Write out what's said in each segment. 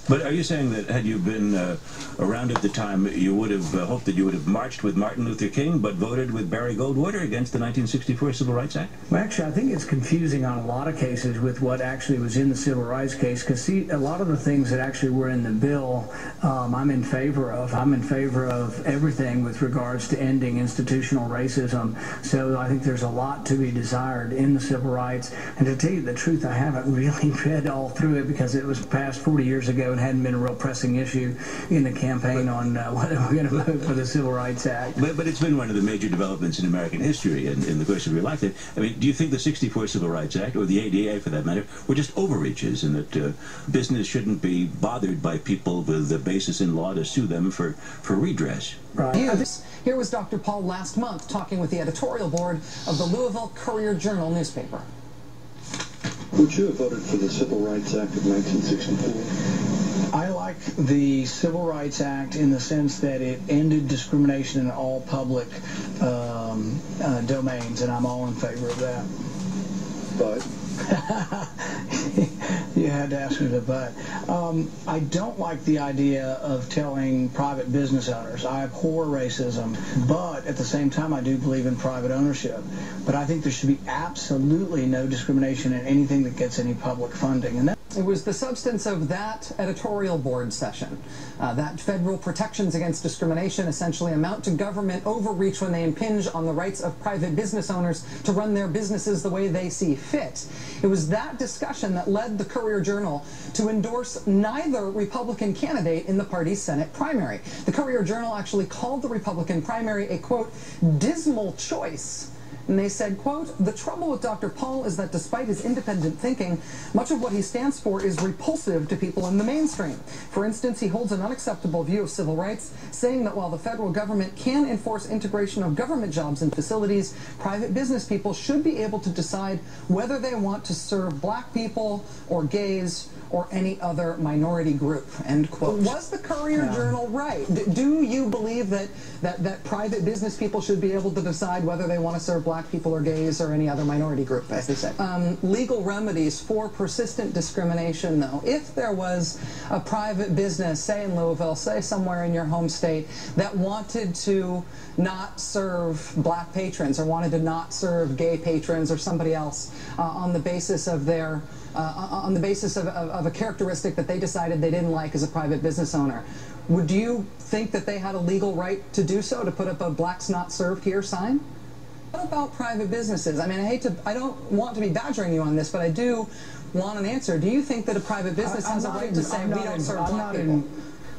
But are you saying that had you been around at the time, you would have hoped that you would have marched with Martin Luther King, but voted with Barry Goldwater against the 1964 Civil Rights Act? Well, actually, I think it's confusing on a lot of cases with what actually was in the Civil Rights case, because, see, a lot of the things that actually were in the bill, I'm in favor of. I'm in favor of everything with regards to ending institutional racism. So I think there's a lot to be desired in the civil rights. And to tell you the truth, I haven't really read all through it because it was passed 40 years ago and hadn't been a real pressing issue in the campaign on whether we're going to vote for the Civil Rights Act. But it's been one of the major developments in American history in the course of your life. I mean, do you think the 64 Civil Rights Act, or the ADA for that matter, were just overreaches, and that business shouldn't be bothered by people with the basis in law to sue them for redress? Right. Here was Dr. Paul last month talking with the editorial board of the Louisville Courier Journal newspaper. Would you have voted for the Civil Rights Act of 1964? I like the Civil Rights Act in the sense that it ended discrimination in all public domains, and I'm all in favor of that. But? You had to ask me the but. I don't like the idea of telling private business owners. I abhor racism, but at the same time I do believe in private ownership. But I think there should be absolutely no discrimination in anything that gets any public funding. And it was the substance of that editorial board session. That federal protections against discrimination essentially amount to government overreach when they impinge on the rights of private business owners to run their businesses the way they see fit. It was that discussion that led the Courier Journal to endorse neither Republican candidate in the party's Senate primary. The Courier Journal actually called the Republican primary a, quote, dismal choice. And they said, quote, the trouble with Dr. Paul is that despite his independent thinking, much of what he stands for is repulsive to people in the mainstream. For instance, he holds an unacceptable view of civil rights, saying that while the federal government can enforce integration of government jobs and facilities, private business people should be able to decide whether they want to serve black people or gays or any other minority group, end quote. Was the Courier Journal right? Do you believe that private business people should be able to decide whether they want to serve black people or gays or any other minority group, as they say? Legal remedies for persistent discrimination, though. If there was a private business, say in Louisville, say somewhere in your home state, that wanted to not serve black patrons or wanted to not serve gay patrons or somebody else on the basis of their on the basis of a characteristic that they decided they didn't like as a private business owner, would you think that they had a legal right to do so, to put up a "Blacks Not Served Here" sign? What about private businesses? I mean, I don't want to be badgering you on this, but I do want an answer. Do you think that a private business has a right to say we don't serve black people?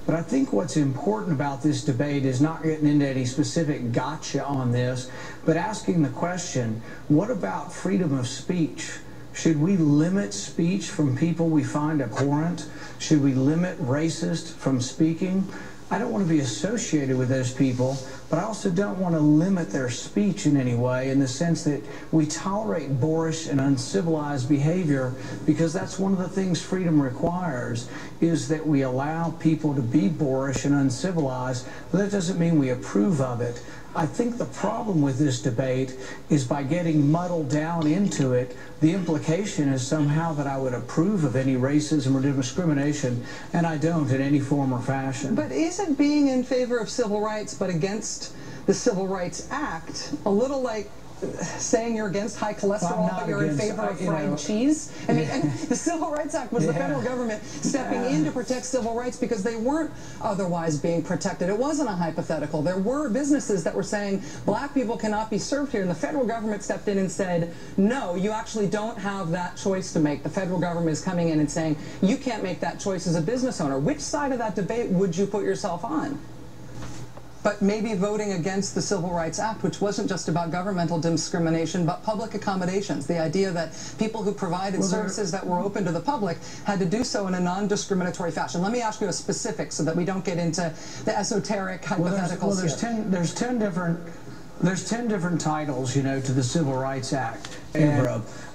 But I think what's important about this debate is not getting into any specific gotcha on this, but asking the question, what about freedom of speech? Should we limit speech from people we find abhorrent? Should we limit racists from speaking? I don't want to be associated with those people, but I also don't want to limit their speech in any way, in the sense that we tolerate boorish and uncivilized behavior, because that's one of the things freedom requires, is that we allow people to be boorish and uncivilized, but that doesn't mean we approve of it. I think the problem with this debate is by getting muddled down into it, the implication is somehow that I would approve of any racism or discrimination, and I don't in any form or fashion. But isn't being in favor of civil rights but against the Civil Rights Act a little like saying you're against high cholesterol, but you're in favor of fried cheese? I mean, the Civil Rights Act was the federal government stepping in to protect civil rights because they weren't otherwise being protected. It wasn't a hypothetical. There were businesses that were saying black people cannot be served here, and the federal government stepped in and said, no, you actually don't have that choice to make. The federal government is coming in and saying, you can't make that choice as a business owner. Which side of that debate would you put yourself on? But maybe voting against the Civil Rights Act, which wasn't just about governmental discrimination, but public accommodations. The idea that people who provided services that were open to the public had to do so in a non-discriminatory fashion. Let me ask you a specific so that we don't get into the esoteric hypotheticals. There's 10 different titles, you know, to the Civil Rights Act. And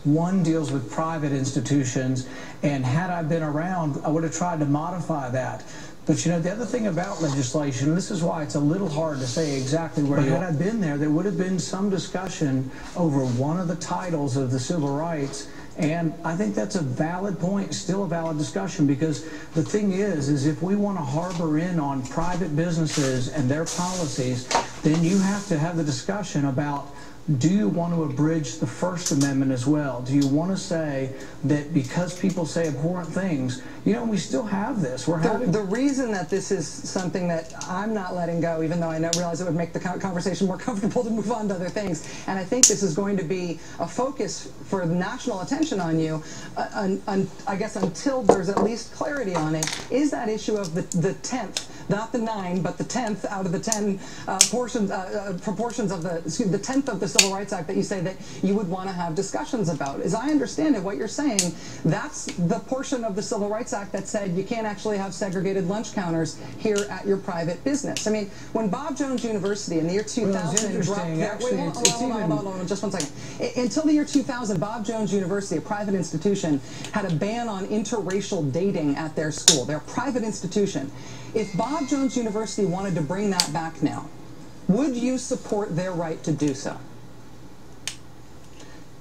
one deals with private institutions, and had I been around, I would have tried to modify that. But, you know, the other thing about legislation, and this is why it's a little hard to say exactly where, had I been there, there would have been some discussion over one of the titles of the civil rights And I think that's a valid point, still a valid discussion, because the thing is if we want to harbor in on private businesses and their policies, then you have to have the discussion about, do you want to abridge the First Amendment as well? Do you want to say that because people say abhorrent things, you know, we still have this. The reason that this is something that I'm not letting go, even though I realize it would make the conversation more comfortable to move on to other things, and I think this is going to be a focus for national attention on you, I guess until there's at least clarity on it, is that issue of the 10th, not the 9, but the 10th out of the 10 proportions of the 10th of the Civil Rights Act that you say that you would want to have discussions about. As I understand it, what you're saying, that's the portion of the Civil Rights Act that said you can't actually have segregated lunch counters here at your private business. I mean, when Bob Jones University in the year 2000 dropped their, hold on, just one second. Until the year 2000, Bob Jones University, a private institution, had a ban on interracial dating at their school. Their private institution. If Bob Jones University wanted to bring that back now, would you support their right to do so?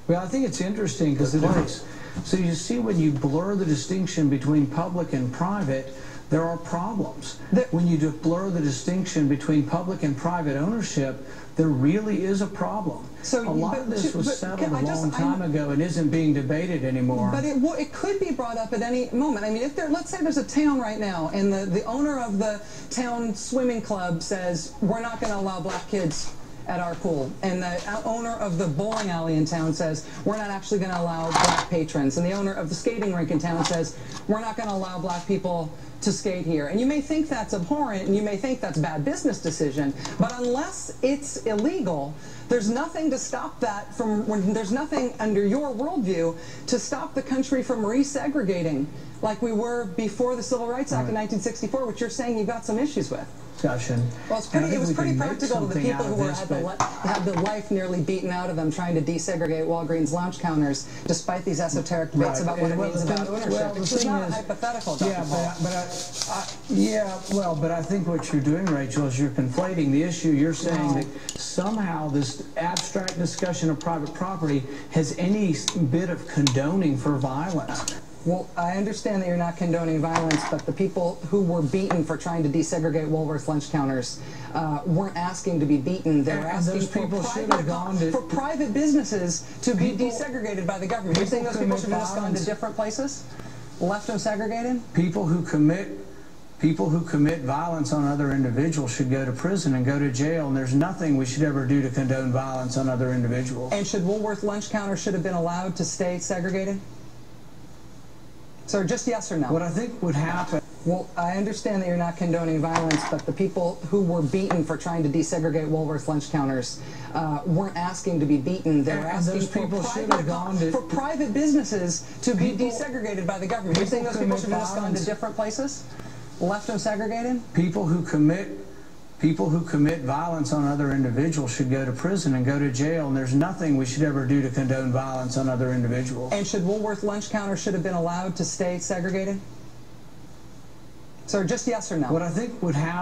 Well, I think it's interesting because it is. So you see, when you blur the distinction between public and private, there are problems. When you blur the distinction between public and private ownership, there really is a problem. So a lot of this was settled a long time ago and isn't being debated anymore. But it could be brought up at any moment. I mean, if let's say there's a town right now and the owner of the town swimming club says, we're not going to allow black kids at our pool, and the owner of the bowling alley in town says, we're not actually going to allow black patrons, and the owner of the skating rink in town says, we're not going to allow black people to skate here. And you may think that's abhorrent, and you may think that's a bad business decision, but unless it's illegal, there's nothing to stop that from, there's nothing under your worldview to stop the country from resegregating like we were before the Civil Rights Act of 1964, which you're saying you've got some issues with. Discussion. Well, it was pretty practical to the people who had the life nearly beaten out of them trying to desegregate Walgreens lounge counters, despite these esoteric debates about what it means about ownership. Well, it's not hypothetical, Dr. Paul. But I think what you're doing, Rachel, is you're conflating the issue. You're saying that somehow this abstract discussion of private property has any bit of condoning for violence. Well, I understand that you're not condoning violence, but the people who were beaten for trying to desegregate Woolworth lunch counters weren't asking to be beaten. They were asking for private businesses to be desegregated by the government. You're saying those people should have just gone to different places, left them segregated? People who commit violence on other individuals should go to prison and go to jail, and there's nothing we should ever do to condone violence on other individuals. And should Woolworth lunch counters should have been allowed to stay segregated? So just yes or no? What I think would happen... Well, I understand that you're not condoning violence, but the people who were beaten for trying to desegregate Woolworth lunch counters weren't asking to be beaten. They were asking for private businesses to be desegregated by the government. You're saying those people should have just gone to different places, left them segregated? People who commit violence on other individuals should go to prison and go to jail, and there's nothing we should ever do to condone violence on other individuals. And should Woolworth lunch counters should have been allowed to stay segregated? So just yes or no? What I think would happen